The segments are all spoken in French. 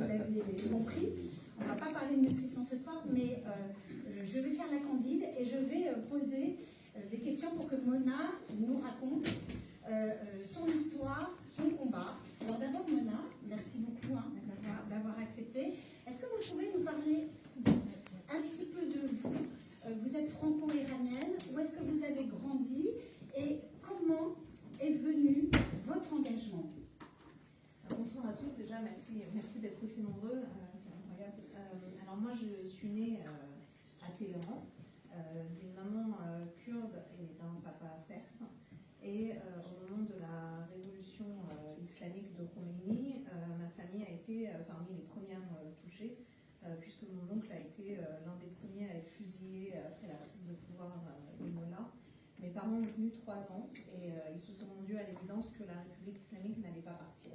vous l'avez compris. On ne va pas parler de nutrition ce soir, mais je vais faire la candide et je vais poser des questions pour que Mona nous raconte son histoire, son combat. Alors d'abord Mona, merci beaucoup d'avoir accepté. Est-ce que vous pouvez nous parler un petit peu de vous? Vous êtes franco-iranienne, où est-ce que vous avez grandi et comment est venu votre engagement? Bonsoir à tous, déjà merci d'être aussi nombreux, c'est incroyable. Alors moi je suis née à Téhéran, d'une maman kurde et d'un papa perse, et au moment de la révolution islamique de Khomeini, ma famille a été parmi les premières touchées, puisque mon oncle a été l'un des premiers à être fusillé après la prise de pouvoir du Mollah. Mes parents ont tenu 3 ans et ils se sont rendus à l'évidence que la République islamique n'allait pas partir.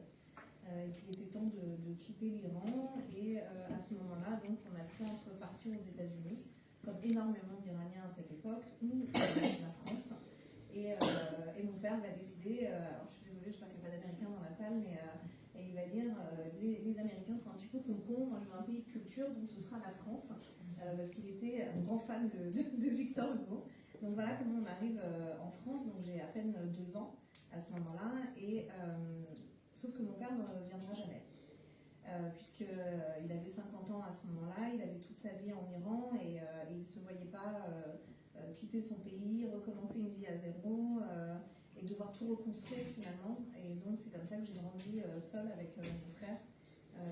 Qu'il était temps de quitter l'Iran, et à ce moment-là, donc, on a pu partir aux États-Unis, comme énormément d'Iraniens à cette époque, ou la France. Et mon père va décider, alors je suis désolée, je ne sais pas qu'il n'y a pas d'Américains dans la salle, mais il va dire les Américains sont un petit peu cons, moi je veux un pays de culture, donc ce sera la France, parce qu'il était un grand fan de Victor Hugo. Donc voilà comment on arrive en France, donc j'ai à peine 2 ans à ce moment-là, et sauf que mon père ne reviendra jamais, puisqu'il avait 50 ans à ce moment-là, il avait toute sa vie en Iran, et il ne se voyait pas quitter son pays, recommencer une vie à zéro, et devoir tout reconstruire finalement. Et donc c'est comme ça que j'ai grandi seule avec mon frère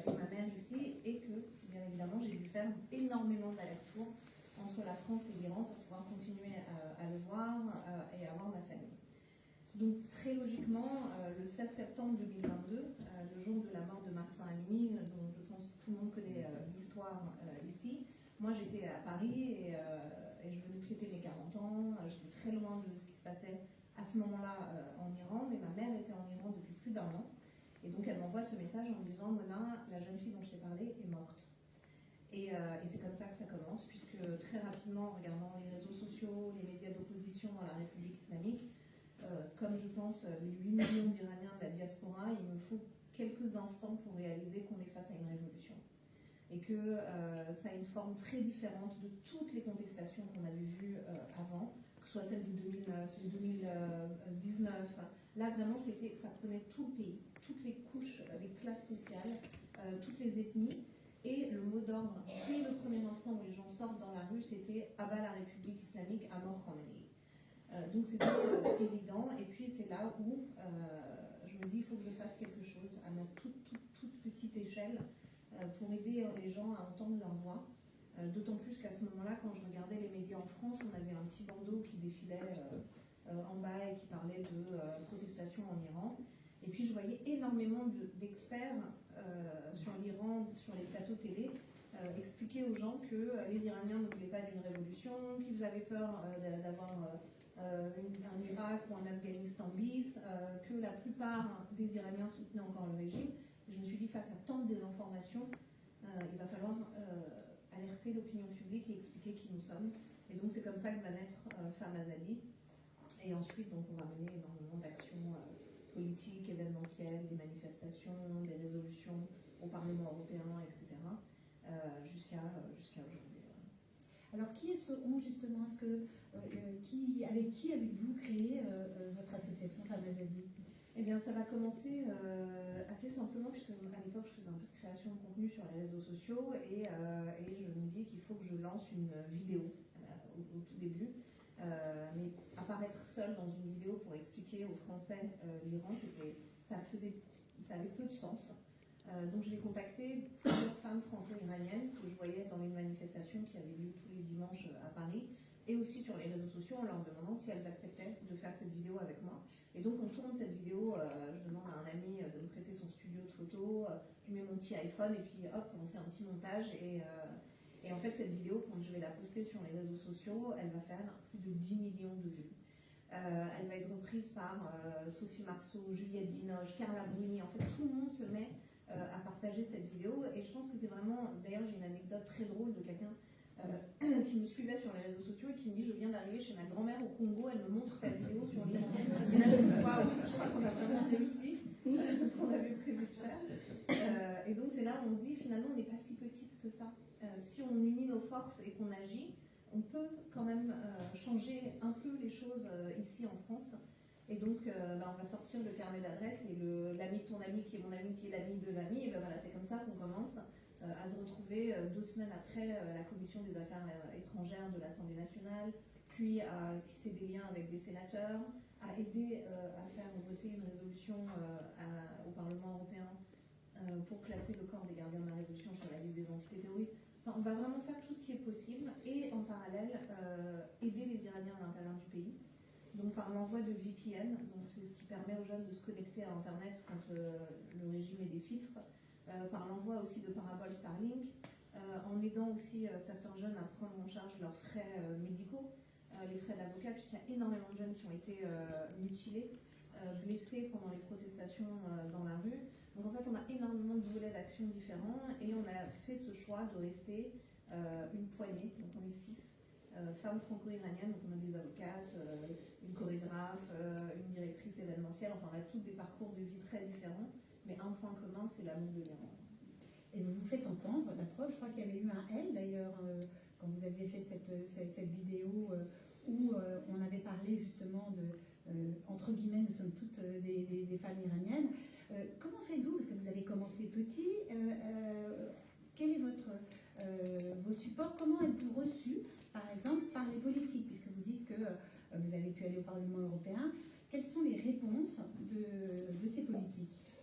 et ma mère ici, et que bien évidemment j'ai dû faire énormément d'allers-retours entre la France et l'Iran pour pouvoir continuer à le voir et avoir ma famille. Donc très logiquement, le 16 septembre 2022, le jour de la mort de Mahsa Amini, dont je pense que tout le monde connaît l'histoire ici, moi j'étais à Paris et je venais de fêter mes 40 ans, j'étais très loin de ce qui se passait à ce moment-là en Iran, mais ma mère était en Iran depuis plus d'1 an, et donc elle m'envoie ce message en me disant « Mona, la jeune fille dont je t'ai parlé est morte ». Et c'est comme ça que ça commence, puisque très rapidement, en regardant les réseaux sociaux, les médias d'opposition dans la République islamique, comme je pense les 8 millions d'Iraniens de la diaspora, il me faut quelques instants pour réaliser qu'on est face à une révolution. Et que ça a une forme très différente de toutes les contestations qu'on avait vues avant, que ce soit celle de 2009, de 2019. Là, vraiment, ça prenait tout le pays, toutes les couches, les classes sociales, toutes les ethnies. Et le mot d'ordre, dès le premier instant où les gens sortent dans la rue, c'était « Abat la République islamique, à mort Khomeini ». Donc c'était évident, et puis c'est là où je me dis il faut que je fasse quelque chose à ma toute petite échelle pour aider les gens à entendre leur voix. D'autant plus qu'à ce moment-là, quand je regardais les médias en France, on avait un petit bandeau qui défilait en bas et qui parlait de protestation en Iran. Et puis je voyais énormément d'experts sur l'Iran, sur les plateaux télé, expliquer aux gens que les Iraniens ne voulaient pas d'une révolution, qu'ils avaient peur d'avoir un Irak ou un Afghanistan bis, que la plupart des Iraniens soutenaient encore le régime. Et je me suis dit, face à tant de désinformation, il va falloir alerter l'opinion publique et expliquer qui nous sommes. Et donc c'est comme ça que va naître Femmes Azadi. Et ensuite, donc, on va mener énormément d'actions politiques, événementielles, des manifestations, des résolutions au Parlement européen, etc. Jusqu'à aujourd'hui. Alors, qui est ce on, justement? Avec qui avez-vous créé votre association Femmes Azadi? Eh bien, ça va commencer assez simplement, puisque à l'époque, je faisais un peu de création de contenu sur les réseaux sociaux, et je me dis qu'il faut que je lance une vidéo au tout début. Mais apparaître seule dans une vidéo pour expliquer aux Français l'Iran, ça avait peu de sens. Donc je vais contacter plusieurs femmes franco-iraniennes que je voyais dans une manifestation qui avait lieu tous les dimanches à Paris, et aussi sur les réseaux sociaux, en leur demandant si elles acceptaient de faire cette vidéo avec moi. Et donc on tourne cette vidéo, je demande à un ami de me prêter son studio de photos, je mets mon petit iPhone, et puis hop, on fait un petit montage, et en fait cette vidéo, quand je vais la poster sur les réseaux sociaux, elle va faire plus de 10 millions de vues. Elle va être reprise par Sophie Marceau, Juliette Binoche, Carla Bruni, en fait tout le monde se met à partager cette vidéo, et je pense que c'est vraiment, d'ailleurs j'ai une anecdote très drôle de quelqu'un qui me suivait sur les réseaux sociaux et qui me dit: je viens d'arriver chez ma grand-mère au Congo, elle me montre ta vidéo sur l'Iran. Waouh, je crois qu'on a vraiment réussi ce qu'on avait prévu de faire. Et donc c'est là où on se dit finalement on n'est pas si petite que ça. Si on unit nos forces et qu'on agit, on peut quand même changer un peu les choses ici en France. Et donc, on va sortir le carnet d'adresses et l'ami de ton ami qui est mon ami qui est l'ami de l'ami. Et ben voilà, c'est comme ça qu'on commence à se retrouver 2 semaines après la commission des affaires étrangères de l'Assemblée nationale, puis à tisser des liens avec des sénateurs, à aider à faire voter une résolution au Parlement européen pour classer le corps des gardiens de la Révolution sur la liste des entités terroristes. Enfin, on va vraiment faire tout ce qui est possible et en parallèle aider les Iraniens à l'intérieur du pays. Donc par l'envoi de VPN, donc c'est ce qui permet aux jeunes de se connecter à Internet quand le régime est des filtres, par l'envoi aussi de paraboles Starlink, en aidant aussi certains jeunes à prendre en charge leurs frais médicaux, les frais d'avocat, puisqu'il y a énormément de jeunes qui ont été mutilés, blessés pendant les protestations dans la rue. Donc en fait on a énormément de volets d'action différents et on a fait ce choix de rester une poignée, donc on est 6. Femmes franco-iraniennes, donc on a des avocates, une chorégraphe, une directrice événementielle, enfin on a tous des parcours de vie très différents, mais un point commun, c'est l'amour de l'Iran. Et vous vous faites entendre, la preuve, je crois qu'il y avait eu un L d'ailleurs, quand vous aviez fait cette vidéo où on avait parlé justement de, entre guillemets, nous sommes toutes des femmes iraniennes. Comment faites-vous, parce que vous avez commencé petit, quel est vos supports, comment êtes-vous reçus par exemple, par les politiques, puisque vous dites que vous avez pu aller au Parlement européen. Quelles sont les réponses de ces politiques?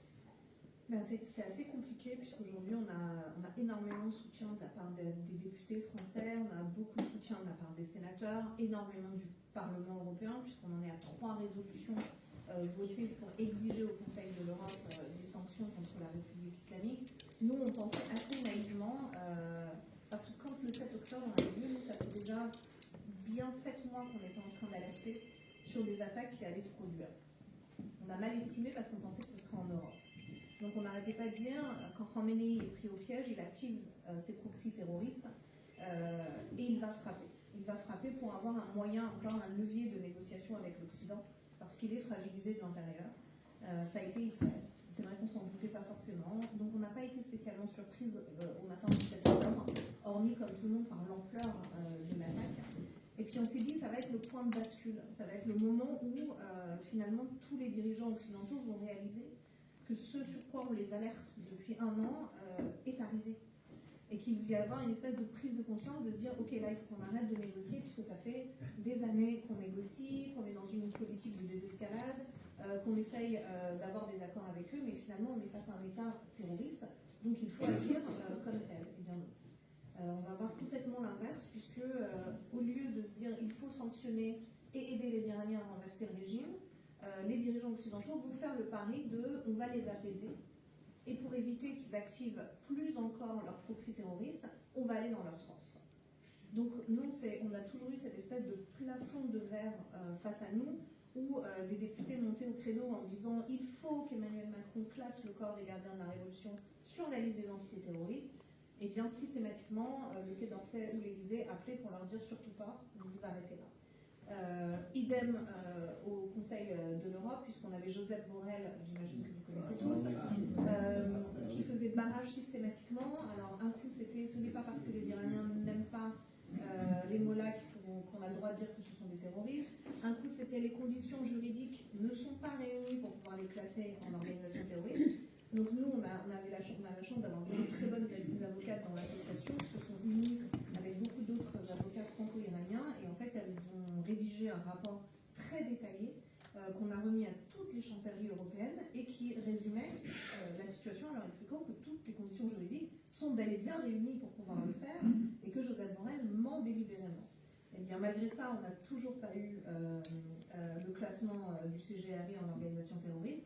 C'est assez compliqué, puisqu'aujourd'hui, on a énormément de soutien de la part des députés français, on a beaucoup de soutien de la part des sénateurs, énormément du Parlement européen, puisqu'on en est à 3 résolutions votées pour exiger au Conseil de l'Europe des sanctions contre la République islamique. Nous, on pensait assez naïvement... parce que quand le 7 octobre on a vu, ça fait déjà bien 7 mois qu'on était en train d'alerter sur des attaques qui allaient se produire. On a mal estimé parce qu'on pensait que ce serait en Europe. Donc on n'arrêtait pas de dire, quand Khamenei est pris au piège, il active ses proxys terroristes et il va frapper. Il va frapper pour avoir un moyen, encore un levier de négociation avec l'Occident, parce qu'il est fragilisé de l'intérieur. Ça a été Israël. C'est vrai qu'on s'en doutait pas forcément, donc on n'a pas été spécialement surprise au matin du 7 octobre, hormis comme tout le monde par l'ampleur de l'attaque. Et puis on s'est dit ça va être le point de bascule, ça va être le moment où finalement tous les dirigeants occidentaux vont réaliser que ce sur quoi on les alerte depuis 1 an est arrivé. Et qu'il va y avoir une espèce de prise de conscience de dire ok là il faut qu'on arrête de négocier puisque ça fait des années qu'on négocie, qu'on est dans une politique de désescalade, qu'on essaye d'avoir des accords avec eux, mais finalement on est face à un État terroriste, donc il faut agir comme tel. Eh bien, on va voir complètement l'inverse, puisque au lieu de se dire il faut sanctionner et aider les Iraniens à renverser le régime, les dirigeants occidentaux vont faire le pari de on va les apaiser, et pour éviter qu'ils activent plus encore leur proxy terroriste, on va aller dans leur sens. Donc nous, on a toujours eu cette espèce de plafond de verre face à nous, où des députés montaient au créneau en disant il faut qu'Emmanuel Macron classe le corps des gardiens de la Révolution sur la liste des entités terroristes. Et bien systématiquement, le Quai d'Orsay ou l'Élysée appelaient pour leur dire surtout pas, vous vous arrêtez là. Idem au Conseil de l'Europe, puisqu'on avait Joseph Borrell, j'imagine que vous connaissez tous, qui faisait barrage systématiquement. Alors un coup c'était ce n'est pas parce que les Iraniens n'aiment pas les mollahs qu'on a le droit de dire que ce sont des terroristes. Un coup c'était les conditions juridiques ne sont pas réunies pour pouvoir les classer en organisation terroriste. Donc nous on a la chance d'avoir de très bonnes avocates dans l'association qui se sont unies avec beaucoup d'autres avocats franco-iraniens et en fait elles ont rédigé un rapport très détaillé qu'on a remis à toutes les chancelleries européennes et qui résumait la situation en leur expliquant que toutes les conditions juridiques sont bel et bien réunies pour pouvoir le faire et que Joseph Borrell ment délibérément. Et bien malgré ça, on n'a toujours pas eu le classement du CGRI en organisation terroriste.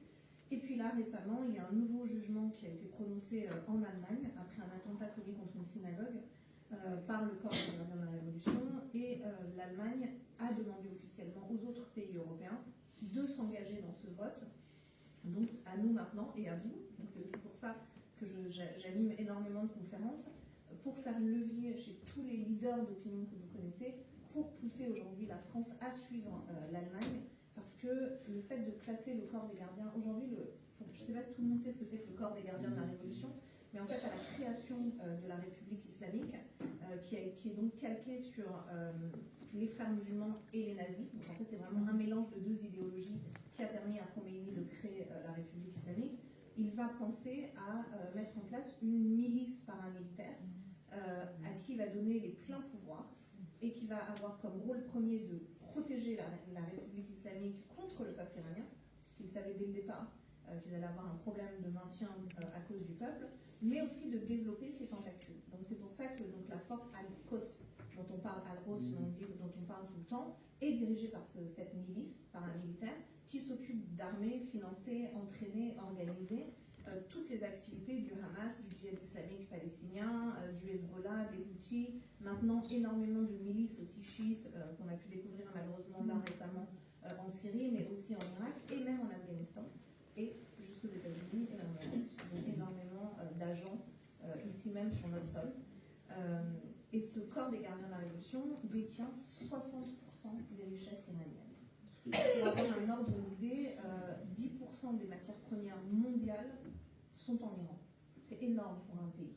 Et puis là, récemment, il y a un nouveau jugement qui a été prononcé en Allemagne après un attentat commis contre une synagogue par le corps des gardiens de la Révolution. Et l'Allemagne a demandé officiellement aux autres pays européens de s'engager dans ce vote. Donc à nous maintenant et à vous. Donc c'est aussi pour ça que j'anime énormément de conférences pour faire levier chez tous les leaders d'opinion que vous connaissez pour pousser aujourd'hui la France à suivre l'Allemagne. Parce que le fait de classer le corps des gardiens, aujourd'hui, je ne sais pas si tout le monde sait ce que c'est que le corps des gardiens de la Révolution, mais en fait à la création de la République islamique, qui est donc calquée sur les frères musulmans et les nazis. Donc en fait, c'est vraiment un mélange de deux idéologies qui a permis à Khomeini de créer la République islamique. Il va penser à mettre en place une milice paramilitaire à qui il va donner les pleins pouvoirs et qui va avoir comme rôle premier de protéger la République islamique contre le peuple iranien, puisqu'il savait dès le départ qu'ils allaient avoir un problème de maintien à cause du peuple, mais aussi de développer ses tentacules. Donc c'est pour ça que donc, la force Al-Quds, dont on parle, Al-Ross, dont on parle tout le temps, est dirigée par cette milice paramilitaire qui s'occupe d'armer, financer, entraîner, organiser toutes les activités du Hamas, du djihad islamique palestinien, du Hezbollah, des Houthis, maintenant énormément de milices aussi chiites qu'on a pu découvrir malheureusement là récemment en Syrie, mais aussi en Irak et même en Afghanistan et jusqu'aux États-Unis et en Iran. Ils ont énormément d'agents ici même sur notre sol. Et ce corps des gardiens de la Révolution détient 60% des richesses iraniennes. Pour avoir un ordre d'idée, 10% des matières premières mondiales sont en Iran. C'est énorme pour un pays.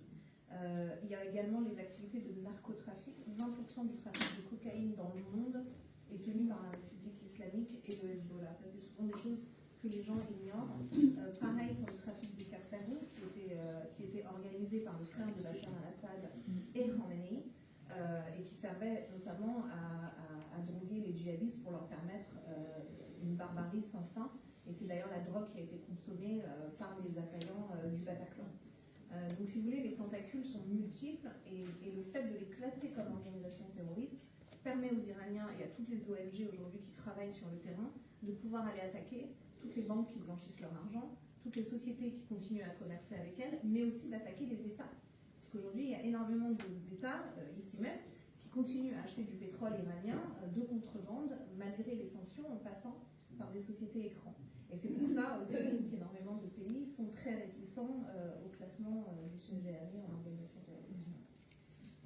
Il y a également les activités de narcotrafic. 20% du trafic de cocaïne dans le monde est tenu par la République islamique et le Hezbollah. Ça, c'est souvent des choses que les gens ignorent. Pareil pour le trafic de Kaftanou, qui était organisé par le frère de Bachar al-Assad et Khamenei, et qui servait notamment à droguer les djihadistes pour leur permettre une barbarie sans fin. Et c'est d'ailleurs la drogue qui a été consommée par les assaillants du Bataclan. Donc si vous voulez, les tentacules sont multiples et le fait de les classer comme organisation terroriste permet aux Iraniens et à toutes les ONG aujourd'hui qui travaillent sur le terrain de pouvoir aller attaquer toutes les banques qui blanchissent leur argent, toutes les sociétés qui continuent à commercer avec elles, mais aussi d'attaquer les États. Parce qu'aujourd'hui, il y a énormément d'États, ici même, qui continuent à acheter du pétrole iranien de contrebande, malgré les sanctions, en passant par des sociétés écrans. Et c'est pour ça aussi qu'énormément de pays sont très réticents au classement du CGRI en organisation terroriste.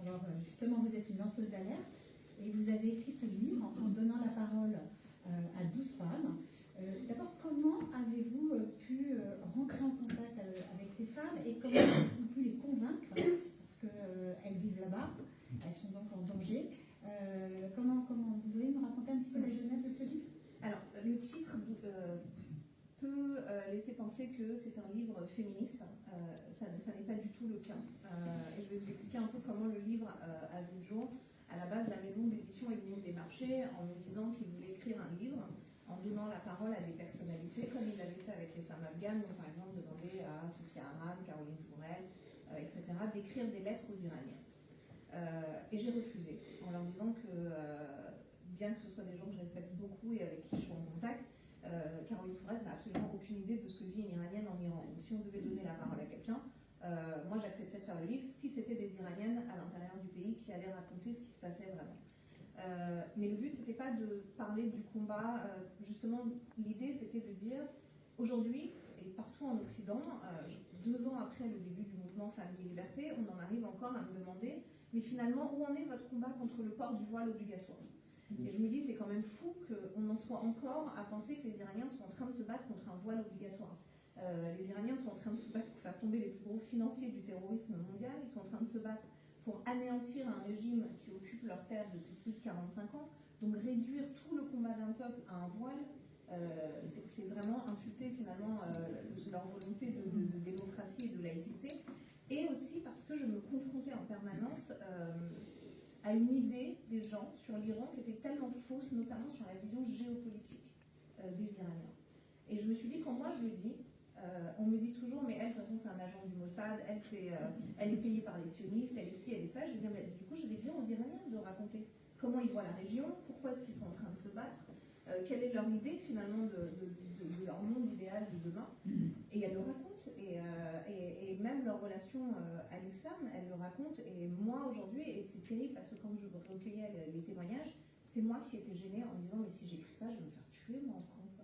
Alors justement, vous êtes une lanceuse d'alerte et vous avez écrit ce livre en donnant la parole à 12 femmes. D'abord, comment avez-vous pu rentrer en contact avec ces femmes et comment avez-vous pu les convaincre, parce qu'elles vivent là-bas, elles sont donc en danger. Comment vous voulez nous raconter un petit peu la jeunesse de ce livre? Alors, le titre peut laisser penser que c'est un livre féministe. Ça n'est pas du tout le cas. Et je vais vous expliquer un peu comment le livre a vu le jour. À la base, la maison d'édition est venue me démarcher en me disant qu'il voulait écrire un livre en donnant la parole à des personnalités, comme il l'avait fait avec les femmes afghanes, donc par exemple demander à Sophia Aram, Caroline Fourès, etc., d'écrire des lettres aux Iraniens. Et j'ai refusé, en leur disant que, bien que ce soit des gens que je respecte beaucoup et avec qui je suis en contact, Caroline Fourès n'a absolument aucune idée de ce que vit une Iranienne en Iran. Donc si on devait donner la parole à quelqu'un, moi j'acceptais de faire le livre si c'était des Iraniennes à l'intérieur du pays qui allaient raconter ce qui se passait vraiment. Mais le but, c'était pas de parler du combat. Justement, l'idée, c'était de dire, aujourd'hui, et partout en Occident, 2 ans après le début du mouvement Femmes et Liberté, on en arrive encore à me demander, mais finalement, où en est votre combat contre le port du voile obligatoire? Et je me dis, c'est quand même fou qu'on en soit encore à penser que les Iraniens sont en train de se battre contre un voile obligatoire. Les Iraniens sont en train de se battre pour faire tomber les plus gros financiers du terrorisme mondial, ils sont en train de se battre pour anéantir un régime qui occupe leur terre depuis plus de 45 ans. Donc réduire tout le combat d'un peuple à un voile, c'est vraiment insulter finalement leur volonté de démocratie et de laïcité. Et aussi parce que je me confrontais en permanence à une idée des gens sur l'Iran qui était tellement fausse, notamment sur la vision géopolitique des Iraniens. Et je me suis dit, quand moi je le dis, on me dit toujours, mais elle, de toute façon, c'est un agent du Mossad, elle est payée par les sionistes, elle est ci, elle est ça. Je vais dire, mais du coup, je vais dire aux Iraniens de raconter comment ils voient la région, pourquoi est-ce qu'ils sont en train de se battre, quelle est leur idée finalement de leur monde idéal de demain. Et elles le racontent. Et même leur relation à l'islam, elles le racontent. Et moi, aujourd'hui, et c'est terrible parce que quand je recueillais les témoignages, c'est moi qui étais gênée en me disant, mais si j'écris ça, je vais me faire tuer, moi, en France.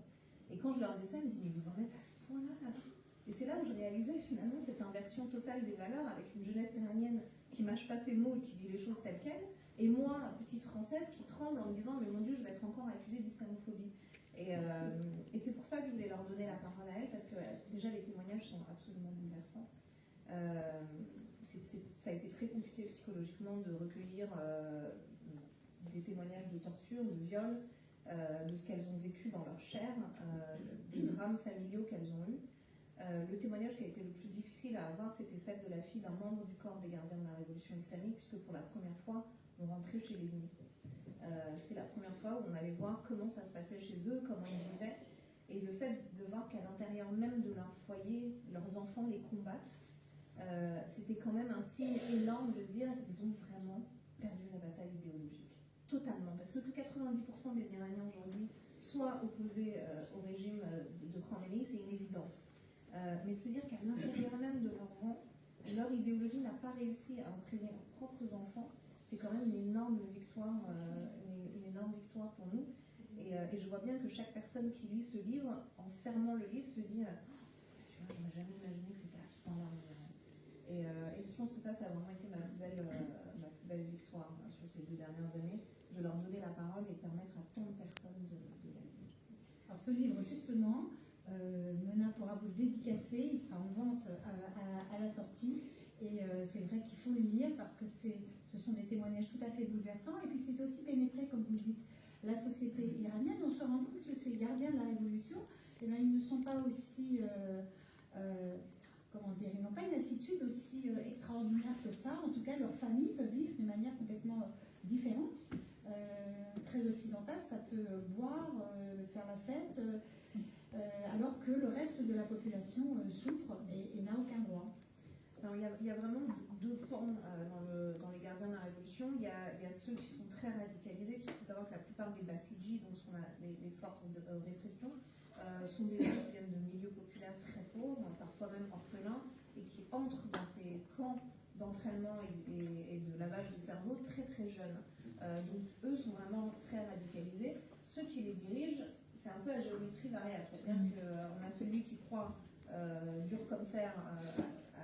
Et quand je leur disais ça, ils me disaient, mais vous en êtes à ce point-là, là-bas? Et c'est là où je réalisais finalement cette inversion totale des valeurs avec une jeunesse iranienne qui mâche pas ses mots et qui dit les choses telles quelles, et moi, petite française, qui tremble en me disant, mais mon Dieu, je vais être encore accusée d'islamophobie. Et c'est pour ça que je voulais leur donner la parole à elles, parce que déjà les témoignages sont absolument bouleversants. Ça a été très compliqué psychologiquement de recueillir des témoignages de torture, de viol, de ce qu'elles ont vécu dans leur chair, des drames familiaux qu'elles ont eus. Le témoignage qui a été le plus difficile à avoir, c'était celle de la fille d'un membre du corps des gardiens de la Révolution islamique, puisque pour la première fois, on rentrait chez l'ennemi. C'était la première fois où on allait voir comment ça se passait chez eux, comment ils vivaient. Et le fait de voir qu'à l'intérieur même de leur foyer, leurs enfants les combattent, c'était quand même un signe énorme de dire qu'ils ont vraiment perdu la bataille idéologique. Totalement. Parce que 90% des Iraniens aujourd'hui soient opposés au régime de Khomeini, c'est une évidence. Mais de se dire qu'à l'intérieur même de leur rang, leur idéologie n'a pas réussi à entraîner leurs propres enfants, c'est quand même une énorme victoire, une énorme victoire pour nous. Et je vois bien que chaque personne qui lit ce livre, en fermant le livre, se dit tu vois, j'aurais jamais imaginé que c'était à ce point-là. Et je pense que ça a vraiment été ma plus belle victoire sur ces 2 dernières années, de leur donner la parole et permettre à tant de personnes de la lire. Alors ce livre, justement, Mona pourra vous le dédicacer, il sera en vente à la sortie. Et c'est vrai qu'il faut le lire parce que ce sont des témoignages tout à fait bouleversants. Et puis c'est aussi pénétrer, comme vous le dites, la société iranienne. On se rend compte que ces gardiens de la Révolution, eh bien, ils ne sont pas aussi... comment dire, ils n'ont pas une attitude aussi extraordinaire que ça. En tout cas, leurs familles peuvent vivre d'une manière complètement différente, très occidentale. Ça peut boire, faire la fête, alors que le reste de la population souffre et n'a aucun droit. Alors, il y a vraiment 2 pans dans les gardiens de la Révolution. Il y a ceux qui sont très radicalisés. Il faut savoir que la plupart des Bassidji, donc les forces de répression, sont des gens qui viennent de milieux populaires très pauvres, parfois même orphelins, et qui entrent dans ces camps d'entraînement et de lavage de cerveau très très jeunes. Donc eux sont vraiment très radicalisés. Ceux qui les dirigent, c'est un peu à géométrie variable. C'est-à-dire qu'on a celui qui croit dur comme fer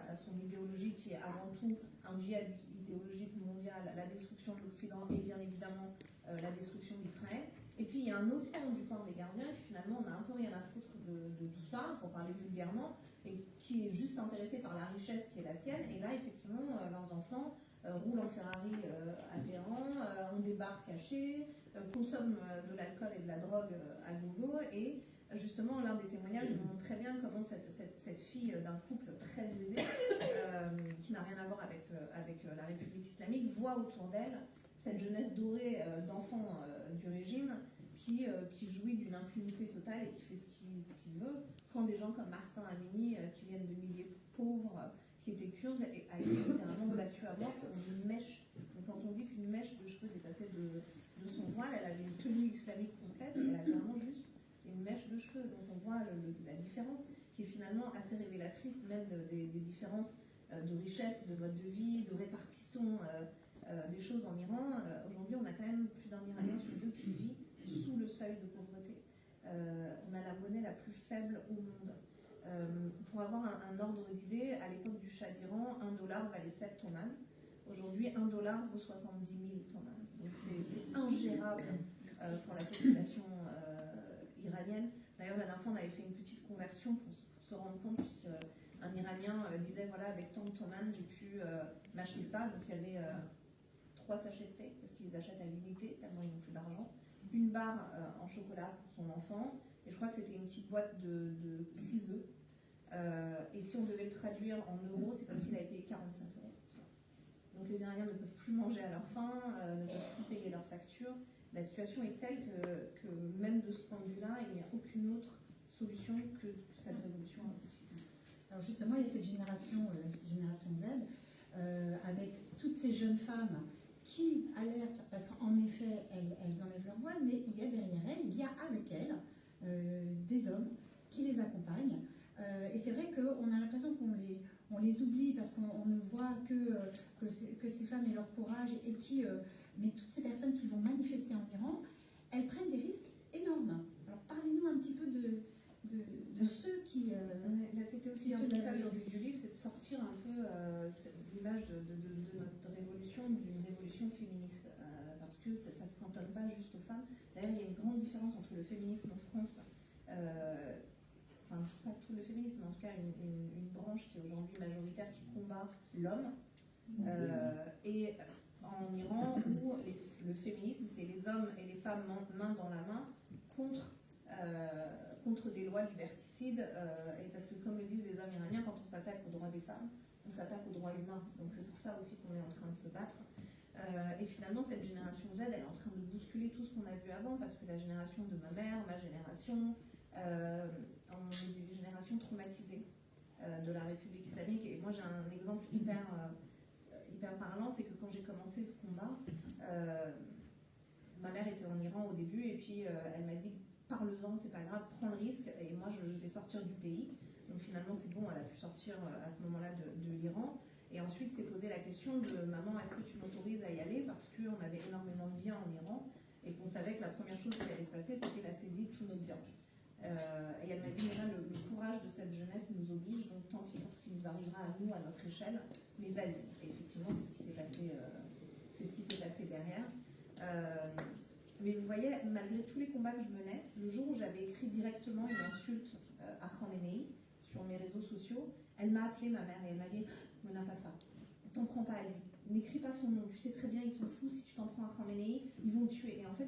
à son idéologie, qui est avant tout un djihad idéologique mondial, la destruction de l'Occident et bien évidemment la destruction d'Israël. Et puis il y a un autre pan du camp des gardiens qui finalement n'a un peu rien à foutre de tout ça, pour parler vulgairement, et qui est juste intéressé par la richesse qui est la sienne. Et là, effectivement, leurs enfants roulent en Ferrari à Téhéran, ont des bars cachés, consomment de l'alcool et de la drogue à gogo. Et justement, l'un des témoignages montre très bien comment cette fille d'un couple très aisé, qui n'a rien à voir avec la République islamique, voit autour d'elle cette jeunesse dorée d'enfants du régime qui jouit d'une impunité totale et qui fait ce qu'il veut, quand des gens comme Marsan Amini, qui viennent de milieux pauvres, qui étaient kurdes, a été littéralement battu à mort pour une mèche. Donc quand on dit qu'une mèche de cheveux dépassait de son voile, elle avait une tenue islamique complète, elle avait vraiment juste une mèche de cheveux. Donc on voit la différence qui est finalement assez révélatrice, même des différences de richesse, de mode de vie, de répartition des choses en Iran. Aujourd'hui, on a quand même plus d'un Iranien sur 2 qui vit sous le seuil de pauvreté. On a la monnaie la plus faible au monde. Pour avoir un ordre d'idée, à l'époque du Shah d'Iran, $1 valait 7 tonnes. Aujourd'hui, $1 vaut 70 000 tonnes. Donc c'est ingérable pour la population iranienne. D'ailleurs, la dernière fois, on avait fait une petite conversion pour se rendre compte, puisqu'un Iranien disait, voilà, avec tant de tonnes, j'ai pu m'acheter ça. Donc il y avait 3 sachets de thé, parce qu'ils les achètent à l'unité, tellement ils n'ont plus d'argent. Une barre en chocolat pour son enfant, et je crois que c'était une petite boîte de 6 œufs. Et si on devait le traduire en euros, c'est comme s'il avait payé 45 euros pour ça. Donc les Iraniens ne peuvent plus manger à leur faim, ne peuvent plus payer leurs factures. La situation est telle que même de ce point de vue-là, il n'y a aucune autre solution que cette révolution. Alors justement, il y a cette génération Z, avec toutes ces jeunes femmes qui alertent, parce qu'en effet, elles enlèvent leur voile, mais il y a derrière elles, il y a avec elles des hommes qui les accompagnent. Et c'est vrai qu'on a l'impression qu'on les oublie parce qu'on ne voit que ces femmes et leur courage, mais toutes ces personnes qui vont manifester en Iran, elles prennent des risques énormes. Alors parlez-nous un petit peu de ceux qui... C'était aussi un message aujourd'hui du livre, c'est de sortir un peu l'image de notre révolution, d'une révolution féministe, parce que ça ne se cantonne pas juste aux femmes. D'ailleurs, il y a une grande différence entre le féminisme en France, enfin pas tout le féminisme, mais en tout cas une branche qui est aujourd'hui majoritaire, qui combat l'homme. Et en Iran, où le féminisme, c'est les hommes et les femmes main dans la main contre des lois liberticides. Et parce que, comme le disent les hommes iraniens, quand on s'attaque aux droits des femmes, on s'attaque aux droits humains. Donc c'est pour ça aussi qu'on est en train de se battre. Et finalement, cette génération Z, elle est en train de bousculer tout ce qu'on a vu avant, parce que la génération de ma mère, ma génération, on est des générations traumatisées de la République islamique. Et moi, j'ai un exemple hyper parlant, c'est que quand j'ai commencé ce combat, ma mère était en Iran au début, et puis elle m'a dit parle-en, c'est pas grave, prends le risque, et moi je vais sortir du pays. Donc finalement c'est bon, elle a pu sortir à ce moment-là de l'Iran. Et ensuite s'est posé la question de maman, est-ce que tu m'autorises à y aller, parce qu'on avait énormément de biens en Iran et qu'on savait que la première chose qui allait se passer, c'était la saisie de tous nos biens. Et elle m'a dit, mais là, le courage de cette jeunesse nous oblige, donc tant pis pour ce qui nous arrivera à nous, à notre échelle, mais vas-y. Et effectivement, c'est ce qui s'est passé derrière. Mais vous voyez, malgré tous les combats que je menais, le jour où j'avais écrit directement une insulte à Khamenei sur mes réseaux sociaux, elle m'a appelé, ma mère, et elle m'a dit, Mona, pas ça, t'en prends pas à lui, n'écris pas son nom, tu sais très bien, ils sont fous, si tu t'en prends à Khamenei, ils vont le tuer. Et en fait,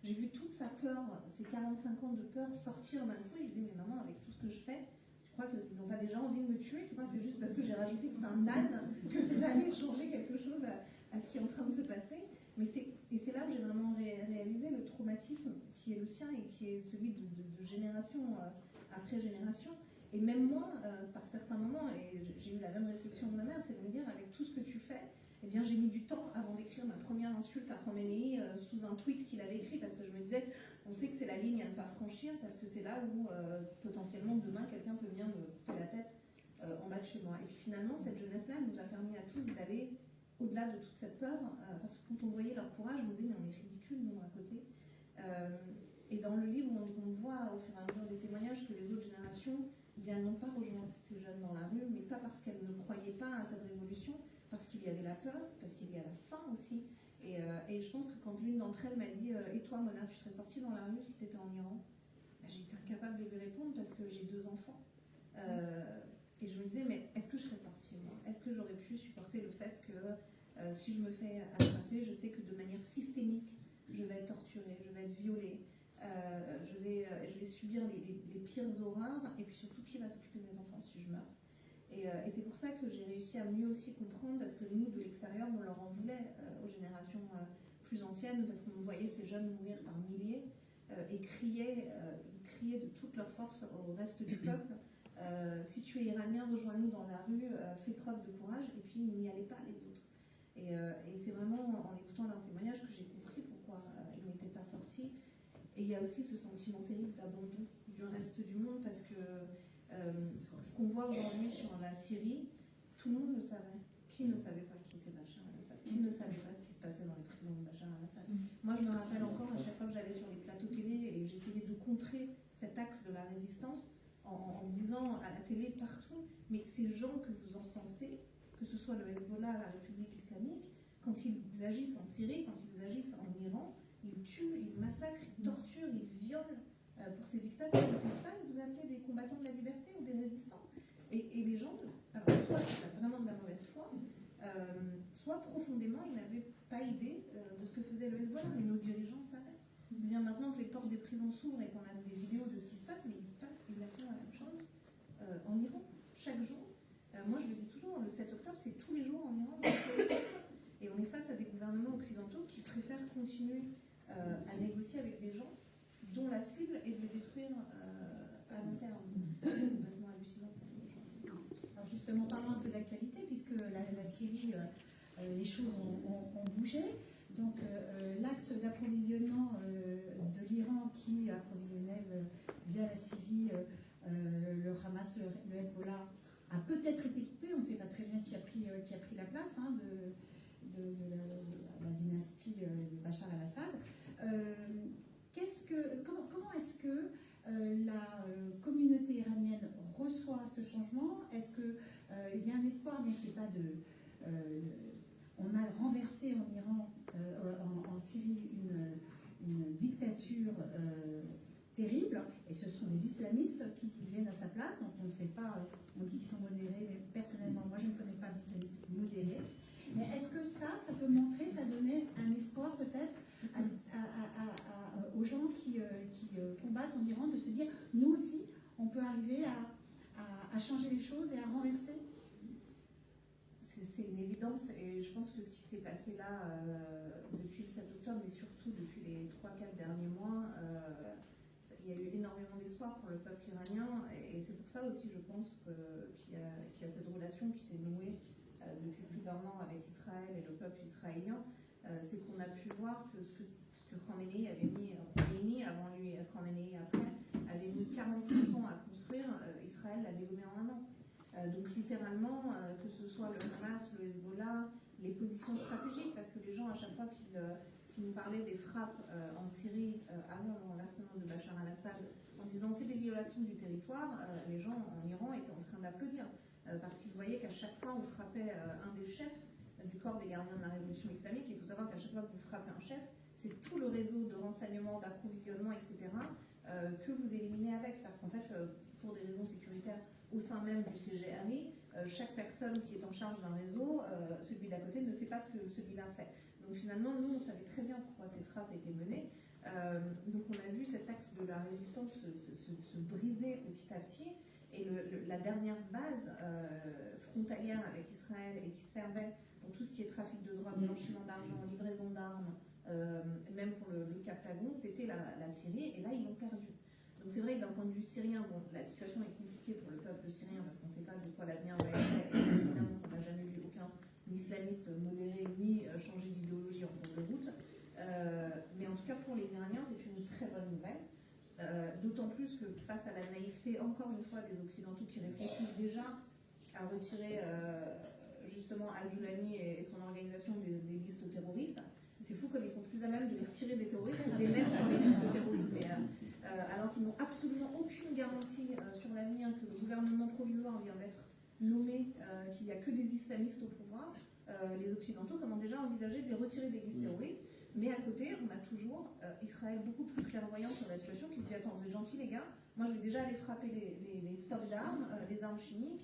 j'ai vu toute sa peur, ces 45 ans de peur sortir d'un coup, et je disais, mais maman, avec tout ce que je fais, tu crois qu'ils n'ont pas déjà envie de me tuer? Tu crois que c'est juste parce que j'ai rajouté que c'est un âne que ça allait changer quelque chose à ce qui est en train de se passer? Et c'est là que j'ai vraiment réalisé le traumatisme qui est le sien et qui est celui de génération après génération. Et même moi, par certains moments, et j'ai eu la même réflexion de ma mère, c'est de me dire, avec tout ce que tu fais, eh bien, j'ai mis du temps avant d'écrire ma première insulte à Khamenei sous un tweet qu'il avait écrit, parce que je me disais, on sait que c'est la ligne à ne pas franchir, parce que c'est là où potentiellement demain quelqu'un peut venir me couper la tête en bas de chez moi. Et puis finalement, cette jeunesse-là nous a permis à tous d'aller au-delà de toute cette peur, parce que quand on voyait leur courage, on disait, mais on est ridicule, nous, à côté. Et dans le livre, on voit au fur et à mesure des témoignages que les autres générations, eh bien, n'ont pas rejoint ces jeunes dans la rue, mais pas parce qu'elles ne croyaient pas à cette révolution, parce qu'il y avait la peur, parce qu'il y a la faim aussi. Et je pense que quand l'une d'entre elles m'a dit et toi, Mona, tu serais sortie dans la rue si tu étais en Iran? J'ai été incapable de lui répondre parce que j'ai 2 enfants. Et je me disais, mais est-ce que je serais sortie, moi? Est-ce que j'aurais pu supporter le fait que si je me fais attraper, je sais que de manière systémique, je vais être torturée, je vais être violée, je vais subir les pires horreurs, et puis surtout, qui va s'occuper de mes enfants si je meurs? Et c'est pour ça que j'ai réussi à mieux aussi comprendre, parce que nous, de l'extérieur, on leur en voulait aux générations plus anciennes, parce qu'on voyait ces jeunes mourir par milliers et crier de toute leur force au reste du peuple. Si tu es iranien, rejoins-nous dans la rue, fais preuve de courage, et puis n'y allez pas les autres. Et c'est vraiment en écoutant leurs témoignages que j'ai compris pourquoi ils n'étaient pas sortis. Et il y a aussi ce sentiment terrible d'abandon du reste du monde, parce que ce qu'on voit aujourd'hui sur la Syrie, tout le monde le savait. Qui ne savait pas qui était Bachar al-Assad? Qui ne savait pas ce qui se passait dans les prisons de Bachar al-Assad? Moi, je me rappelle encore à chaque fois que j'allais sur les plateaux télé et j'essayais de contrer cet axe de la résistance en disant à la télé partout, mais ces gens que vous encensez, que ce soit le Hezbollah, la République islamique, quand ils agissent en Syrie, quand ils agissent en Iran, ils tuent, ils massacrent, ils torturent, ils violent pour ces dictateurs. C'est ça que vous appelez des combattants de la liberté ou des résistants? Et les gens, alors, soit c'est vraiment de la mauvaise foi, soit profondément ils n'avaient pas idée de ce que faisait le Hezbollah, mais nos dirigeants savaient. Bien maintenant que les portes des prisons s'ouvrent et qu'on a des vidéos de ce qui se passe, mais il se passe exactement la même chose en Iran, chaque jour. Moi je le dis toujours, le 7 octobre c'est tous les jours en Iran. Et on est face à des gouvernements occidentaux qui préfèrent continuer à négocier avec des gens dont la cible est de les détruire à long terme. C'est complètement hallucinant pour les gens. Alors justement, parlons un peu d'actualité, puisque la Syrie, les choses ont bougé. Donc l'axe d'approvisionnement de l'Iran qui approvisionnait via la Syrie le Hamas, le Hezbollah, a peut-être été coupé. On ne sait pas très bien qui a pris la place de la dynastie de Bachar al-Assad. Comment est-ce que la communauté iranienne reçoit ce changement? Est-ce qu'il y a un espoir, bien qu'il n'y ait pas on a renversé en Iran, en Syrie, une dictature terrible, et ce sont des islamistes qui viennent à sa place, donc on ne sait pas, on dit qu'ils sont modérés, mais personnellement, moi je ne connais pas d'islamistes modérés. Mais est-ce que ça peut montrer, ça donnait un espoir peut-être aux gens qui combattent en Iran de se dire, nous aussi, on peut arriver à changer les choses et à renverser? C'est une évidence, et je pense que ce qui s'est passé là depuis le 7 octobre, mais surtout depuis les 3-4 derniers mois, il y a eu énormément d'espoir pour le peuple iranien, et c'est pour ça aussi, je pense, qu'il y a cette relation qui s'est nouée depuis plus d'un an avec Israël et le peuple israélien. C'est qu'on a pu voir que ce que Khamenei avait mis, Khomeini avant lui et Khamenei après, avait mis 45 ans à construire, Israël l'a dégommé en un an. Donc littéralement, que ce soit le Hamas, le Hezbollah, les positions stratégiques, parce que les gens, à chaque fois qu'ils nous parlaient des frappes en Syrie avant le renversement de Bachar al-Assad, en disant c'est des violations du territoire, les gens en Iran étaient en train d'applaudir, parce qu'ils voyaient qu'à chaque fois on frappait un des chefs du corps des gardiens de la révolution islamique. Il faut savoir qu'à chaque fois que vous frappez un chef, c'est tout le réseau de renseignement, d'approvisionnement, etc., que vous éliminez avec, parce qu'en fait, pour des raisons sécuritaires, au sein même du CGRI, chaque personne qui est en charge d'un réseau, celui d'à côté ne sait pas ce que celui-là fait. Donc finalement, nous, on savait très bien pourquoi ces frappes étaient menées. Donc on a vu cet axe de la résistance se briser petit à petit. Et la dernière base frontalière avec Israël et qui servait pour tout ce qui est trafic de drogue, blanchiment d'argent, livraison d'armes, même pour le Captagon, c'était la Syrie. Et là, ils l'ont perdu. Donc c'est vrai que d'un point de vue syrien, bon, la situation est compliquée pour le peuple syrien parce qu'on ne sait pas de quoi l'avenir va être. Et évidemment, on n'a jamais vu aucun islamiste modéré ni changer d'idéologie en cours de route. Mais en tout cas, pour les Iraniens, c'est une très bonne nouvelle. D'autant plus que face à la naïveté, encore une fois, des Occidentaux qui réfléchissent déjà à retirer justement Al-Julani et son organisation des listes terroristes, c'est fou comme ils sont plus à même de les retirer des terroristes que de les mettre sur les listes terroristes. Mais, alors qu'ils n'ont absolument aucune garantie sur l'avenir, que le gouvernement provisoire vient d'être nommé, qu'il n'y a que des islamistes au pouvoir, les Occidentaux commencent déjà à envisager de les retirer des listes terroristes. Mais à côté, on a toujours Israël beaucoup plus clairvoyant sur la situation, qui se dit, attends, vous êtes gentils les gars, moi je vais déjà aller frapper les stocks d'armes, les armes chimiques,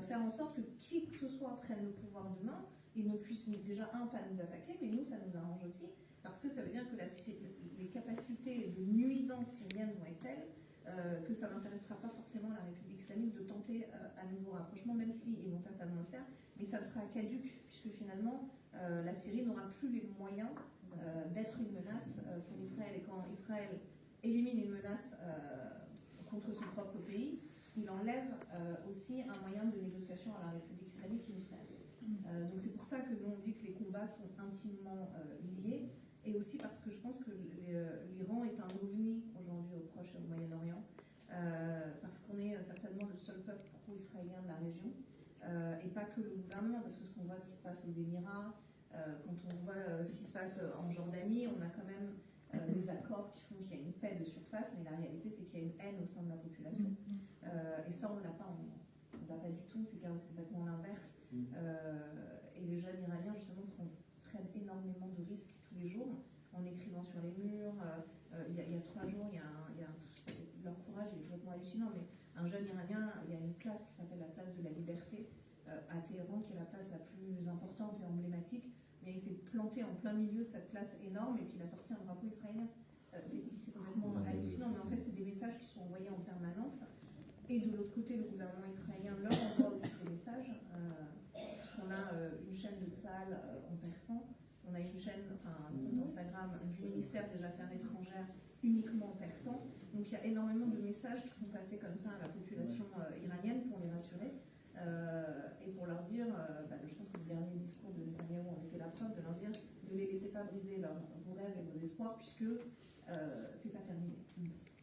faire en sorte que qui que ce soit prenne le pouvoir demain, ils ne puissent déjà, pas nous attaquer, mais nous, ça nous arrange aussi, parce que ça veut dire que les capacités de nuisance syrienne vont être telles que ça n'intéressera pas forcément la République islamique de tenter à nouveau rapprochement, même s'ils vont certainement le faire, mais ça sera caduque, puisque finalement, la Syrie n'aura plus les moyens d'être une menace pour Israël. Et quand Israël élimine une menace contre son propre pays, il enlève aussi un moyen de négociation à la République islamique qui nous sert. Donc c'est pour ça que nous on dit que les combats sont intimement liés, et aussi parce que je pense que l'Iran est un ovni aujourd'hui au Proche et au Moyen-Orient, parce qu'on est certainement le seul peuple pro-israélien de la région, et pas que le gouvernement, parce que ce qu'on voit, ce qui se passe aux Émirats, quand on voit ce qui se passe en Jordanie, on a quand même des accords qui font qu'il y a une paix de surface, mais la réalité c'est qu'il y a une haine au sein de la population. Et ça on ne l'a pas, on l'a pas du tout, c'est complètement l'inverse. Et les jeunes iraniens justement prennent énormément de risques tous les jours en écrivant sur les murs. Il y a 3 jours, leur courage est complètement hallucinant, mais un jeune iranien, il y a une place qui s'appelle la place de la liberté à Téhéran, qui est la place la plus importante et emblématique, mais il s'est planté en plein milieu de cette place énorme et puis il a sorti un drapeau israélien. C'est complètement hallucinant, mais en fait c'est des messages qui sont envoyés en permanence. Et de l'autre côté, le gouvernement israélien leur envoie aussi des messages, puisqu'on a une chaîne de Tzahal en persan, on a une chaîne, un compte Instagram du ministère des Affaires étrangères uniquement en persan. Donc il y a énormément de messages qui sont passés comme ça à la population iranienne pour les rassurer. Et pour leur dire, je pense que le dernier discours de Netanyahou en était la preuve, de leur dire ne les laissez pas briser vos rêves et vos espoirs, puisque c'est pas terminé.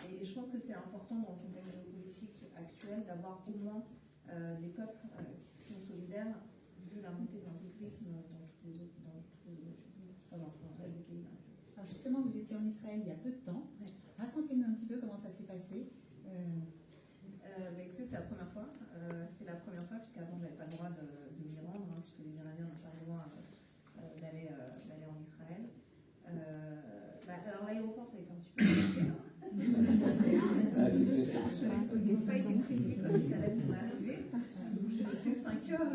Et je pense que c'est important dans le contexte géopolitique actuel d'avoir au moins des peuples qui sont solidaires, vu la montée de l'impopulisme dans tous les autres pays. Alors justement, vous étiez en Israël il y a peu de temps. Ouais. Racontez-nous un petit peu comment ça s'est passé. Écoutez, c'était la première fois. Puisqu'avant, je n'avais pas le droit de m'y rendre, puisque les Iraniens n'ont pas le droit d'aller en Israël. Alors l'aéroport, ça a été un petit peu compliqué. Ah, c'est très ça. Je n'ai pas été prévenue quand il fallait mon arrivée. Donc, je suis restée 5 heures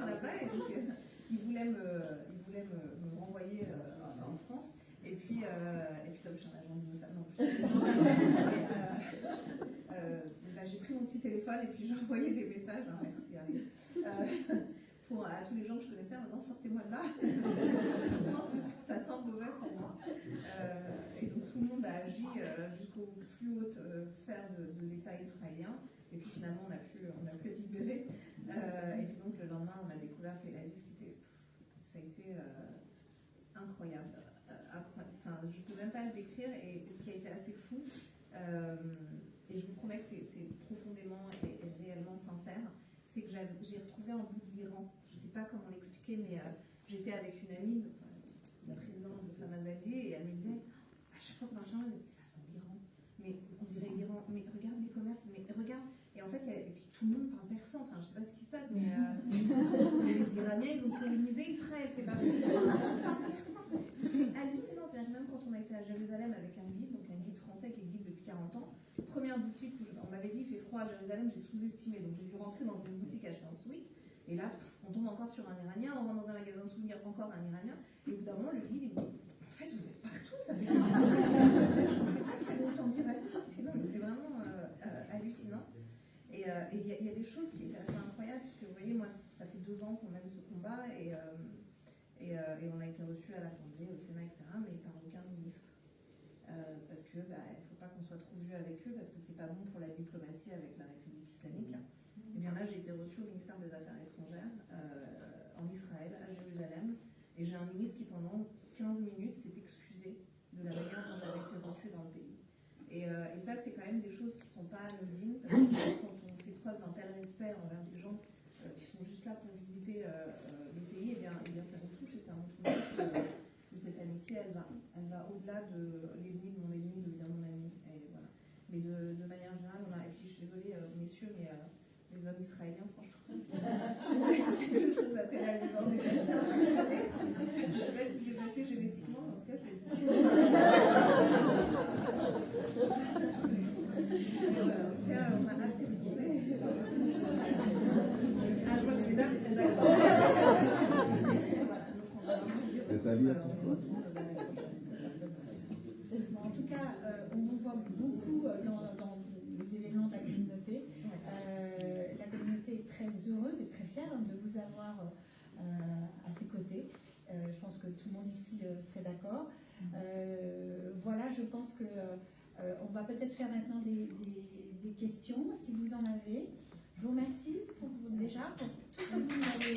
là-bas. Et donc, ils voulaient me renvoyer en France. Et puis comme je suis un agent dinosaure, non, j'ai pris mon petit téléphone et puis j'ai envoyé des messages, hein, merci Harry, à tous les gens que je connaissais en disant sortez-moi de là, je pense que ça sent mauvais pour moi. Et donc tout le monde a agi jusqu'aux plus hautes sphères de l'État israélien. Et puis finalement on a pu être libérés. Et puis donc le lendemain on a découvert Tel Aviv ça a été incroyable. Enfin, je ne peux même pas le décrire. Et ce qui a été assez fou, et je vous promets que c'est profondément et réellement sincère, c'est que j'ai retrouvé un bout de l'Iran. Je ne sais pas comment l'expliquer, mais j'étais avec une amie, la présidente de Famazadi, et elle me disait à chaque fois qu'on marche, ça sent l'Iran. Mais on dirait l'Iran. Mais regarde les commerces, mais regarde. Et en fait, et puis tout le monde parle persan. Enfin, je ne sais pas ce qui se passe, mais les Iraniens, ils ont colonisé Israël. C'est pas possible. C'était hallucinant. Même quand on a été à Jérusalem avec un guide, donc un guide français qui est guide depuis 40 ans, première boutique où on m'avait dit il fait froid à Jérusalem, j'ai sous-estimé. Donc j'ai dû rentrer dans une boutique acheter un sweat. Et là, on tombe encore sur un Iranien, on rentre dans un magasin souvenir, encore un Iranien. Et au bout d'un moment, le guide, il me dit en fait, vous êtes partout, ça fait. Je ne pensais pas qu'il y avait autant d'Iraniens. Sinon, c'était vraiment hallucinant. Et il y a des choses qui étaient assez incroyables, puisque vous voyez, moi, ça fait 2 ans qu'on mène ce combat, et on a été reçus à l'Assemblée, au Sénat, etc., mais par aucun ministre. Parce que il ne faut pas qu'on soit trop vu avec eux, parce que c'est pas bon pour la diplomatie avec la République islamique. Et bien là, j'ai été reçue au ministère des Affaires étrangères, en Israël, à Jérusalem, et j'ai un ministre qui, pendant 15 minutes, s'est excusé de la manière dont j'avais été reçue dans le pays. Et ça, c'est quand même des choses qui ne sont pas anodines, parce que quand on fait preuve d'un tel respect envers des gens qui sont juste là pour visiter le pays, et bien ça me touche et ça montre que cette amitié, elle va au-delà de l'ennemi de mon ennemi devient mon ami. Et voilà. Mais de manière générale, et puis je suis désolée, messieurs, mais les hommes israéliens, franchement, quelque chose à Tel Aviv. Je sais pas ce qui s'est passé génétiquement, en tout cas, c'est. En tout cas, on a hâte de retourner. Ah, je vois que les dames sont d'accord. En tout cas, on vous voit beaucoup dans les événements de la communauté. La communauté est très heureuse et très fière de vous avoir à ses côtés. Je pense que tout le monde ici serait d'accord. Voilà, je pense que on va peut-être faire maintenant des questions, si vous en avez. Je vous remercie déjà pour tout ce que vous m'avez